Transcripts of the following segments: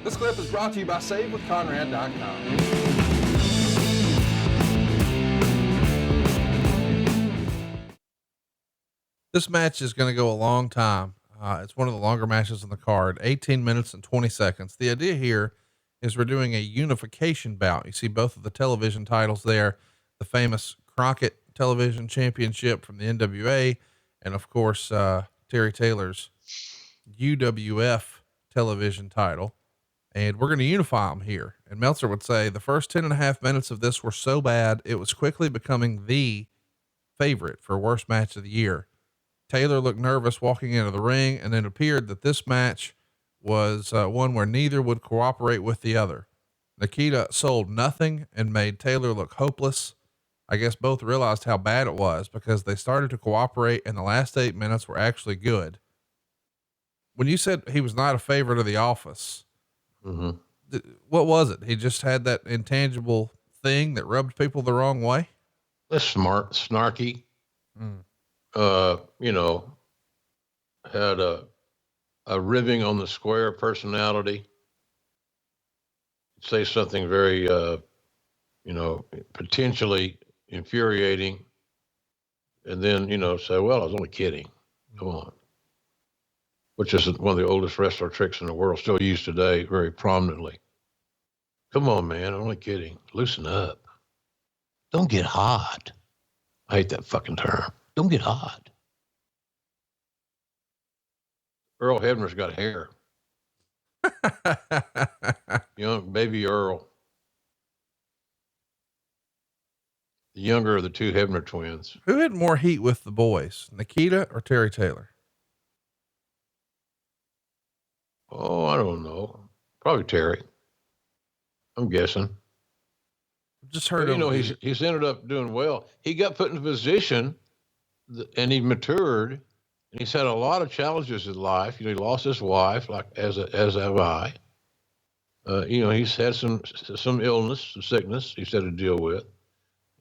This clip is brought to you by SaveWithConrad.com. This match is going to go a long time. It's one of the longer matches on the card, 18 minutes and 20 seconds. The idea here is we're doing a unification bout. You see both of the television titles there, the famous Crockett Television Championship from the NWA, and of course, Terry Taylor's UWF television title. And we're going to unify them here. And Meltzer would say the first 10.5 minutes of this were so bad, it was quickly becoming the favorite for worst match of the year. Taylor looked nervous walking into the ring, and it appeared that this match was one where neither would cooperate with the other. Nikita sold nothing and made Taylor look hopeless. I guess both realized how bad it was because they started to cooperate, and the last 8 minutes were actually good. When you said he was not a favorite of the office, what was it? He just had that intangible thing that rubbed people the wrong way. That's smart, snarky. Had a ribbing on the square personality. Say something very, potentially infuriating. And then, say, well, I was only kidding. Come on. Which is one of the oldest wrestler tricks in the world, still used today very prominently. Come on, man, I'm only kidding. Loosen up. Don't get hot. I hate that fucking term. Don't get hot. Earl Hebner's got hair. Young baby Earl. The younger of the two Hebner twins. Who had more heat with the boys, Nikita or Terry Taylor? Oh, I don't know. Probably Terry. I'm guessing. Just heard. But, he's ended up doing well. He got put in a position, and he matured, and he's had a lot of challenges in life. He lost his wife, like as have I. He's had some illness, some sickness he's had to deal with.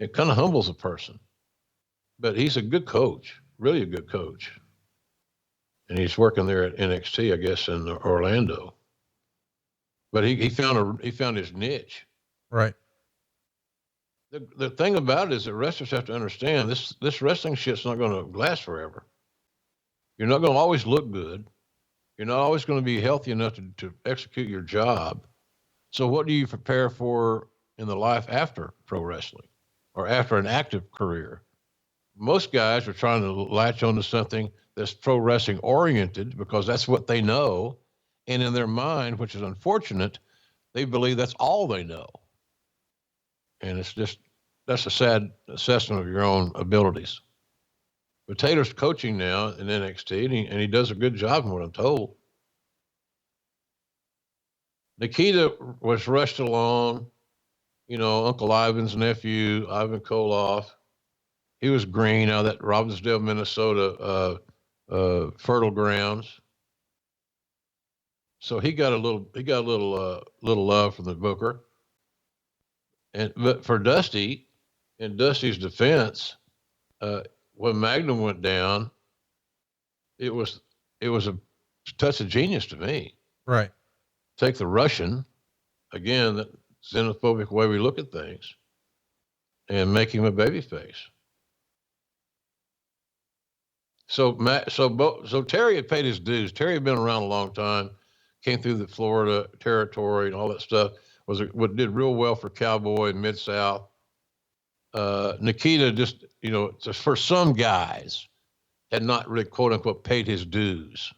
It kind of humbles a person, but he's a good coach, really a good coach. And he's working there at NXT, I guess, in Orlando. But he found his niche. Right. The thing about it is that wrestlers have to understand this wrestling shit's not going to last forever. You're not going to always look good. You're not always going to be healthy enough to execute your job. So what do you prepare for in the life after pro wrestling or after an active career? Most guys are trying to latch onto something that's pro wrestling oriented because that's what they know. And in their mind, which is unfortunate, they believe that's all they know. And that's a sad assessment of your own abilities. But Taylor's coaching now in NXT, and he does a good job from what I'm told. Nikita was rushed along, Uncle Ivan's nephew, Ivan Koloff. He was green out of that Robbinsdale, Minnesota, fertile grounds. So he got a little love from the booker. But for Dusty, in Dusty's defense, when Magnum went down, it was a touch of genius to me. Right. Take the Russian, again, that xenophobic way we look at things, and make him a babyface. So Terry had paid his dues. Terry had been around a long time, came through the Florida territory and all that stuff. Did real well for Cowboy and Mid-South. Nikita just, for some guys, had not really, quote unquote, paid his dues.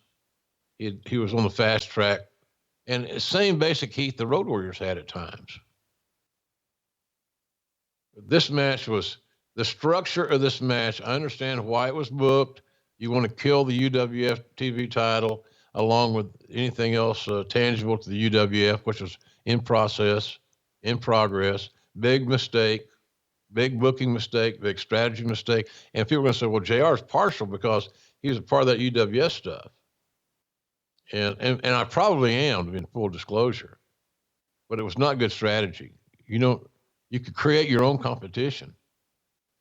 He was on the fast track, and same basic heat the Road Warriors had at times. This match was the structure of this match. I understand why it was booked. You want to kill the UWF TV title along with anything else tangible to the UWF, which was in progress. Big mistake, big booking mistake, big strategy mistake. And people are going to say, well, JR is partial because he was a part of that UWF stuff. And I probably am, in full disclosure, but it was not good strategy. You could create your own competition.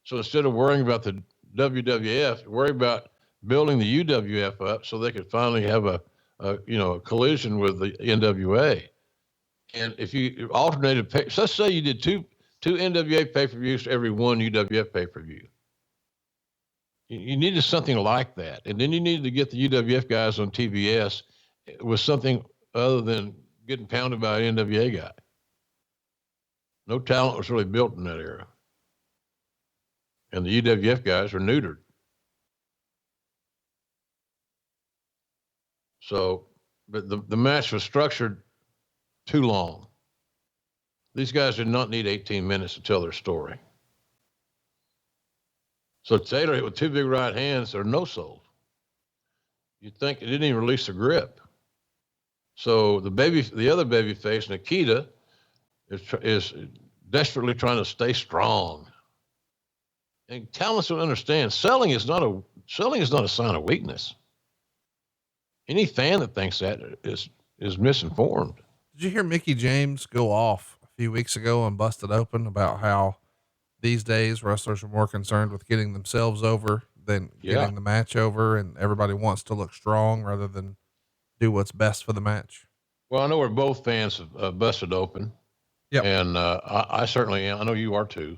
So instead of worrying about the WWF, worry about building the UWF up so they could finally have a collision with the NWA. And if you alternated, so let's say you did two NWA pay-per-views to every one UWF pay-per-view. You needed something like that. And then you needed to get the UWF guys on TBS with something other than getting pounded by an NWA guy. No talent was really built in that era. And the UWF guys were neutered. So, but the match was structured too long. These guys did not need 18 minutes to tell their story. So Taylor hit with two big right hands that are no-sold. You'd think it didn't even release the grip. So the other baby face, Nikita, is desperately trying to stay strong. And talents don't understand selling is not a sign of weakness. Any fan that thinks that is misinformed. Did you hear Mickey James go off a few weeks ago on Busted Open about how these days wrestlers are more concerned with getting themselves over than getting the match over, and everybody wants to look strong rather than do what's best for the match? Well, I know we're both fans of Busted Open. Yep. And I certainly am. I know you are too.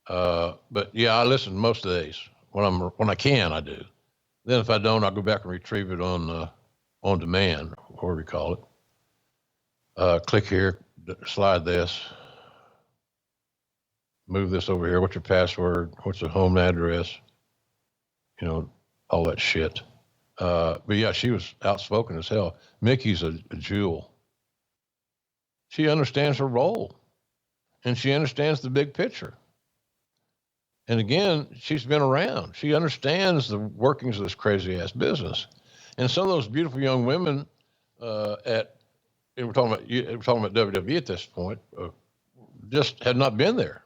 But yeah, I listen most days when I can, I do. Then if I don't, I'll go back and retrieve it on demand, or whatever you call it. Click here, slide this, move this over here. What's your password? What's the home address? You know, all that shit. But yeah, she was outspoken as hell. Mickey's a jewel. She understands her role, and she understands the big picture. And again, she's been around. She understands the workings of this crazy ass business. And some of those beautiful young women we're talking about WWE at this point, just had not been there.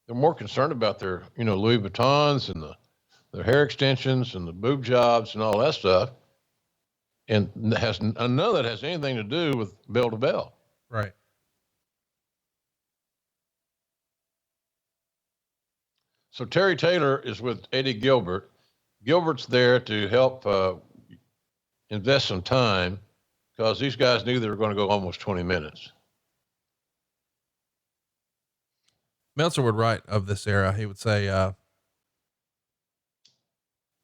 They're more concerned about their, Louis Vuittons and their hair extensions and the boob jobs and all that stuff. And none of that has anything to do with bell to bell. Right. So Terry Taylor is with Eddie Gilbert. Gilbert's there to help invest some time because these guys knew they were going to go almost 20 minutes. Meltzer would write of this era. He would say,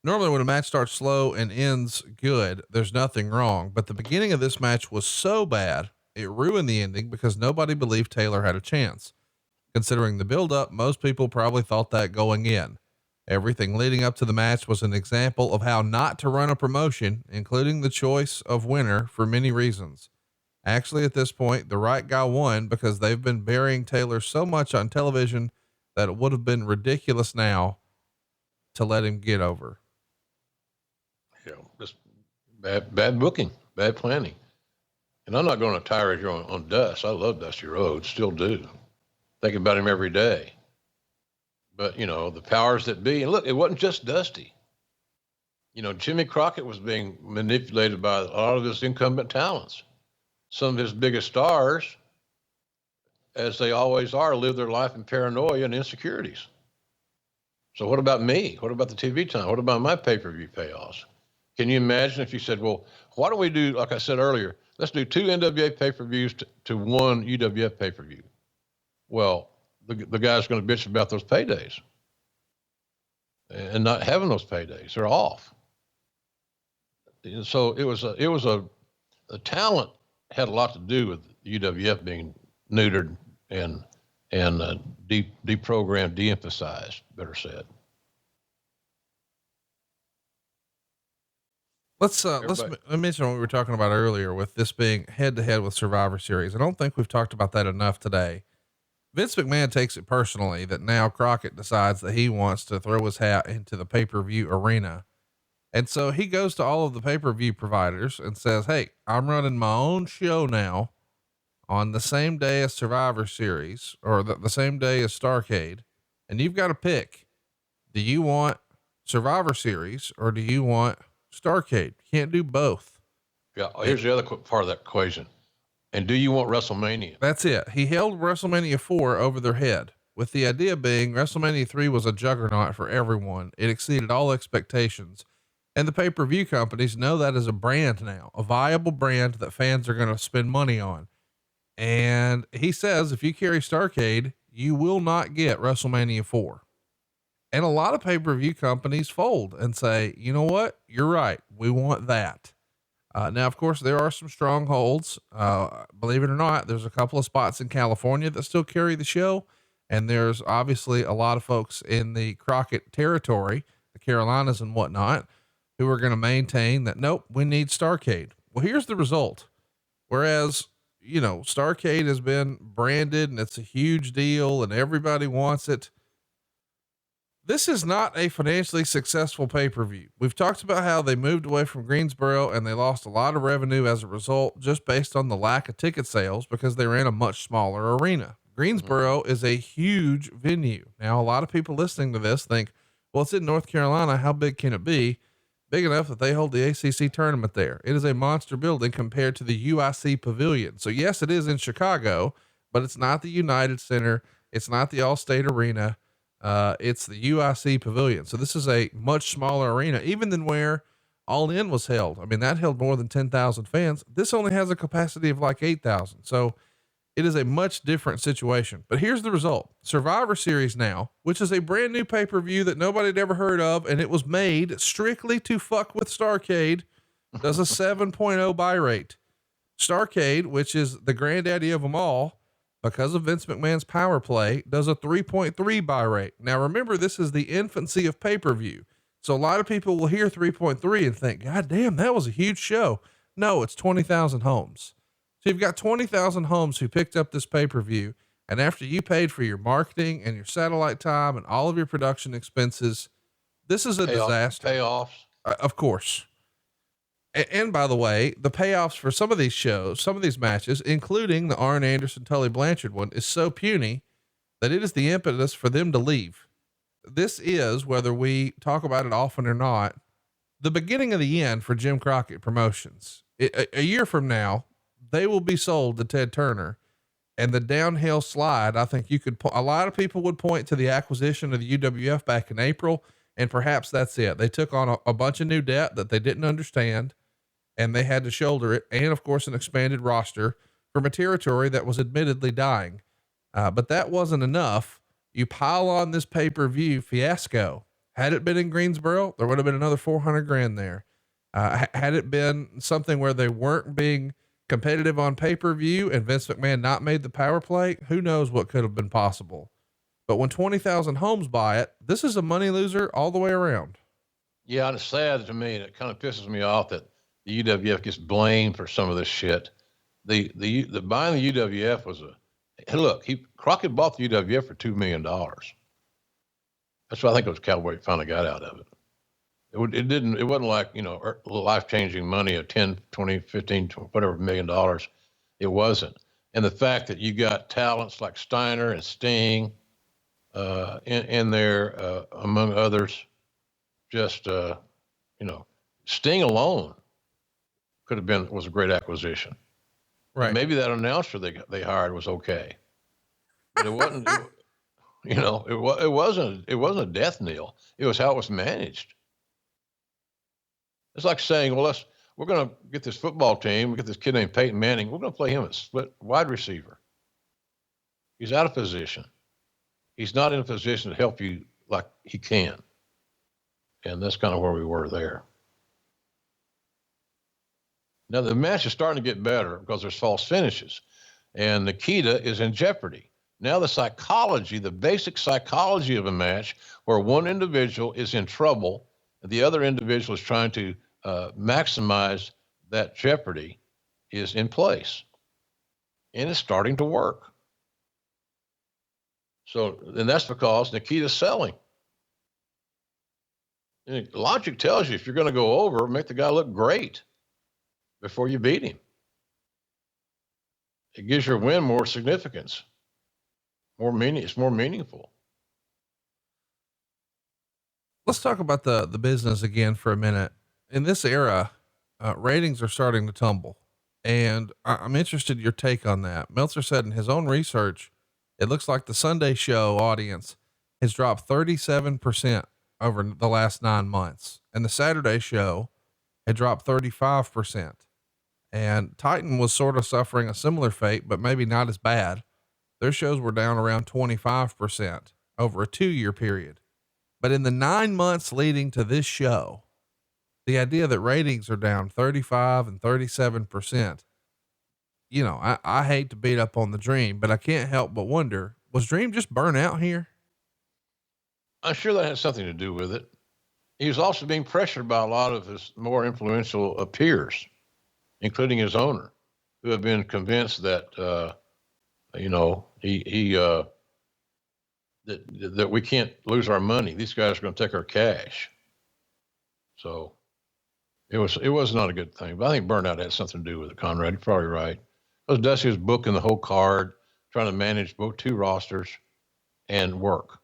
normally when a match starts slow and ends good, there's nothing wrong. But the beginning of this match was so bad, it ruined the ending because nobody believed Taylor had a chance. Considering the build-up, most people probably thought that going in. Everything leading up to the match was an example of how not to run a promotion, including the choice of winner for many reasons. Actually, at this point, the right guy won because they've been burying Taylor so much on television that it would have been ridiculous now to let him get over. Yeah, just bad booking, bad planning. And I'm not going to tirade here on Dust. I love Dusty Rhodes, still do. Think about him every day. But, the powers that be, and look, it wasn't just Dusty. Jimmy Crockett was being manipulated by a lot of his incumbent talents. Some of his biggest stars, as they always are, live their life in paranoia and insecurities. So what about me? What about the TV time? What about my pay-per-view payoffs? Can you imagine if you said, well, why don't we do, like I said earlier, let's do 2 NWA pay-per-views to 1 UWF pay-per-view. Well, the guy's going to bitch about those paydays and not having those paydays. They're off. So it was a talent had a lot to do with UWF being neutered and deprogrammed, de-emphasized, better said. Let's mention what we were talking about earlier with this being head to head with Survivor Series. I don't think we've talked about that enough today. Vince McMahon takes it personally that now Crockett decides that he wants to throw his hat into the pay-per-view arena. And so he goes to all of the pay-per-view providers and says, hey, I'm running my own show now on the same day as Survivor Series or the same day as Starcade. And you've got to pick, do you want Survivor Series or do you want Starcade? You can't do both. Yeah. Here's the other part of that equation. And do you want WrestleMania? That's it. He held WrestleMania 4 over their head, with the idea being WrestleMania 3 was a juggernaut for everyone. It exceeded all expectations. And the pay-per-view companies know that as a brand now, a viable brand that fans are going to spend money on. And he says, if you carry Starcade, you will not get WrestleMania 4. And a lot of pay-per-view companies fold and say, you know what? You're right. We want that. Now, of course, there are some strongholds. Believe it or not, there's a couple of spots in California that still carry the show. And there's obviously a lot of folks in the Crockett territory, the Carolinas and whatnot, who are going to maintain that, nope, we need Starcade. Well, here's the result. Whereas, you know, Starcade has been branded and it's a huge deal and everybody wants it. This is not a financially successful pay-per-view. We've talked about how they moved away from Greensboro and they lost a lot of revenue as a result, just based on the lack of ticket sales because they were in a much smaller arena. Greensboro is a huge venue. Now, a lot of people listening to this think, well, it's in North Carolina. How big can it be? Big enough that they hold the ACC tournament there. It is a monster building compared to the UIC Pavilion. So yes, it is in Chicago, but it's not the United Center. It's not the Allstate Arena. It's the UIC Pavilion. So this is a much smaller arena, even than where All In was held. I mean, that held more than 10,000 fans. This only has a capacity of like 8,000. So it is a much different situation, but here's the result. Survivor Series now, which is a brand new pay-per-view that nobody had ever heard of. And it was made strictly to fuck with Starcade, does a 7.0 buy rate. Starcade, which is the granddaddy of them all, because of Vince McMahon's power play, does a 3.3 buy rate. Now, remember, this is the infancy of pay-per-view. So a lot of people will hear 3.3 and think, God damn, that was a huge show. No, it's 20,000 homes. So you've got 20,000 homes who picked up this pay-per-view. And after you paid for your marketing and your satellite time and all of your production expenses, this is a disaster. Payoffs. Of course. And by the way, the payoffs for some of these shows, some of these matches, including the Arn Anderson, Tully Blanchard one, is so puny that it is the impetus for them to leave. This is, whether we talk about it often or not, the beginning of the end for Jim Crockett Promotions. A year from now, they will be sold to Ted Turner, and the downhill slide. I think a lot of people would point to the acquisition of the UWF back in April, and perhaps that's it. They took on a bunch of new debt that they didn't understand, and they had to shoulder it. And of course, an expanded roster from a territory that was admittedly dying. But that wasn't enough. You pile on this pay-per-view fiasco. Had it been in Greensboro, there would have been another 400 grand there. Had it been something where they weren't being competitive on pay-per-view and Vince McMahon not made the power play, who knows what could have been possible. But when 20,000 homes buy it, this is a money loser all the way around. Yeah. And it's sad to me, and it kind of pisses me off that the UWF gets blamed for some of this shit. The buying the UWF was Crockett bought the UWF for $2 million. That's what I think it was Cowboy finally got out of it. It wasn't like, life-changing money of 10, 20, 15, whatever $1 million. It wasn't. And the fact that you got talents like Steiner and Sting, in there, among others, just, Sting alone was a great acquisition. Right. And maybe that announcer they hired was okay, but it wasn't, it wasn't a death knell. It was how it was managed. It's like saying, well, we're going to get this football team. We get this kid named Peyton Manning. We're going to play him at split wide receiver. He's out of position. He's not in a position to help you like he can. And that's kind of where we were there. Now the match is starting to get better because there's false finishes, and Nikita is in jeopardy. Now the basic psychology of a match where one individual is in trouble and the other individual is trying to maximize that jeopardy is in place, and it's starting to work. And that's because Nikita's selling. And logic tells you if you're going to go over, make the guy look great before you beat him. It gives your win more significance, it's more meaningful. Let's talk about the business again for a minute. In this era, ratings are starting to tumble, and I'm interested in your take on that. Meltzer said in his own research, it looks like the Sunday show audience has dropped 37% over the last 9 months. And the Saturday show had dropped 35%. And Titan was sort of suffering a similar fate, but maybe not as bad. Their shows were down around 25% over a 2-year period. But in the 9 months leading to this show, the idea that ratings are down 35 and 37%, you know, I hate to beat up on the Dream, but I can't help but wonder, was Dream just burnout here? I'm sure that has something to do with it. He was also being pressured by a lot of his more influential peers, including his owner, who have been convinced that, that we can't lose our money. These guys are going to take our cash. So it was not a good thing, but I think burnout had something to do with it, Conrad. You're probably right. Because Dusty was booking the whole card, trying to manage both 2 rosters and work.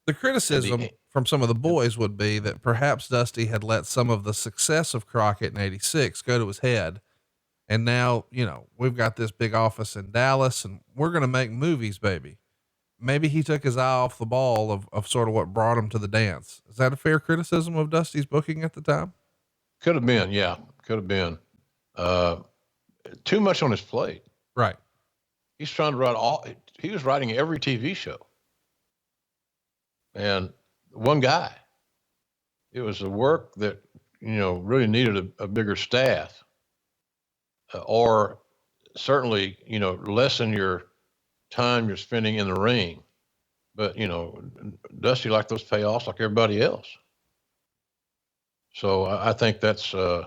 The criticism from some of the boys would be that perhaps Dusty had let some of the success of Crockett in '86 go to his head. And now, you know, we've got this big office in Dallas and we're going to make movies, baby. Maybe he took his eye off the ball of sort of what brought him to the dance. Is that a fair criticism of Dusty's booking at the time? Could have been. Yeah. Could have been, too much on his plate. Right. He's trying to he was writing every TV show. And one guy, it was a work that, really needed a bigger staff, or certainly, lessen your time you're spending in the ring. But, Dusty liked those payoffs like everybody else. So I think that's, I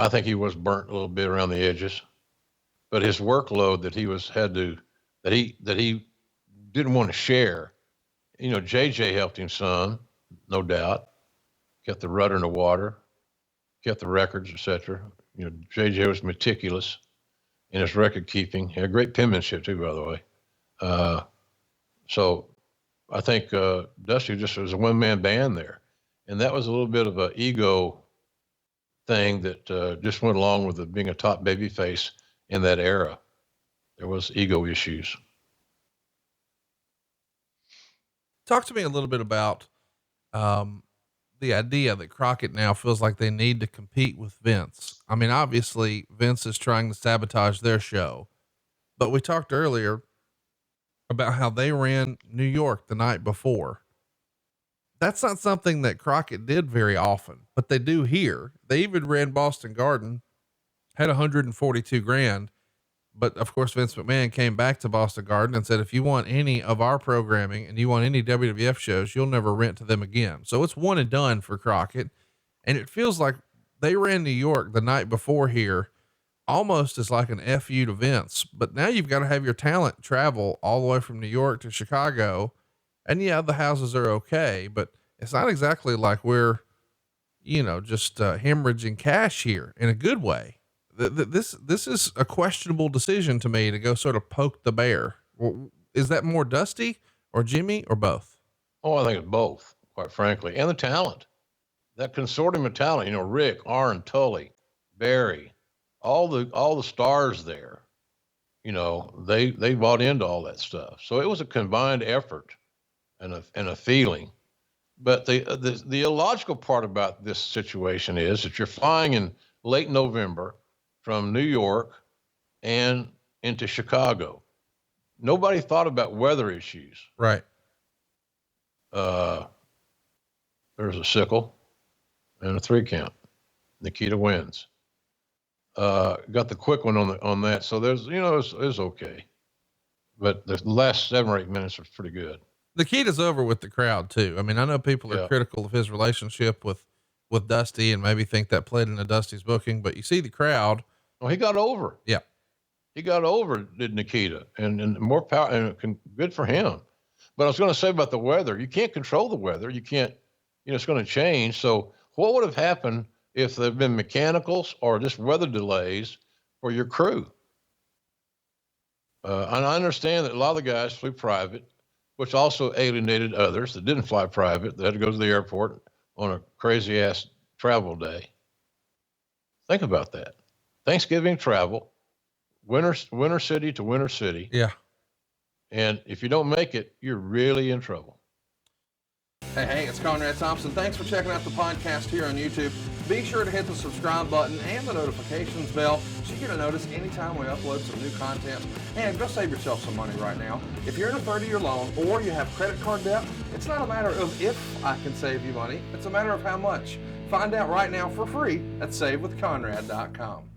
think he was burnt a little bit around the edges, but his workload that he didn't want to share. JJ helped him some, no doubt. Kept the rudder in the water, kept the records, etc. JJ was meticulous in his record keeping. He had great penmanship too, by the way. So I think Dusty just was a one-man band there, and that was a little bit of an ego thing that just went along with it being a top babyface in that era. There was ego issues. Talk to me a little bit about the idea that Crockett now feels like they need to compete with Vince. I mean, obviously Vince is trying to sabotage their show, but we talked earlier about how they ran New York the night before. That's not something that Crockett did very often, but they do here. They even ran Boston Garden, had 142 grand. But of course, Vince McMahon came back to Boston Garden and said, if you want any of our programming and you want any WWF shows, you'll never rent to them again. So it's one and done for Crockett. And it feels like they ran New York the night before here, almost as like an FU to Vince. But now you've got to have your talent travel all the way from New York to Chicago. And yeah, the houses are okay, but it's not exactly like we're, just hemorrhaging cash here in a good way. This is a questionable decision to me to go sort of poke the bear. Is that more Dusty or Jimmy or both? Oh, I think it's both, quite frankly, and the talent, that consortium of talent. Rick, Arn, Tully, Barry, all the stars there. They bought into all that stuff. So it was a combined effort and a feeling. But the illogical part about this situation is that you're flying in late November from New York and into Chicago. Nobody thought about weather issues. Right. There's a sickle and a 3 count. Nikita wins. Got the quick one on that. So there's, it's okay. But the last 7 or 8 minutes was pretty good. Nikita's over with the crowd too. I mean, I know people are critical of his relationship with Dusty and maybe think that played into Dusty's booking, but you see the crowd. Well, he got over. Yeah. He got over, did Nikita, and more power, and good for him. But I was going to say about the weather, you can't control the weather. You can't, it's going to change. So what would have happened if there'd been mechanicals or just weather delays for your crew? And I understand that a lot of the guys flew private, which also alienated others that didn't fly private. They had to go to the airport on a crazy ass travel day. Think about that. Thanksgiving travel, winter city to winter city. Yeah. And if you don't make it, you're really in trouble. Hey, it's Conrad Thompson. Thanks for checking out the podcast here on YouTube. Be sure to hit the subscribe button and the notifications bell so you get a notice anytime we upload some new content. And go save yourself some money right now. If you're in a 30-year loan or you have credit card debt, it's not a matter of if I can save you money. It's a matter of how much. Find out right now for free at SaveWithConrad.com.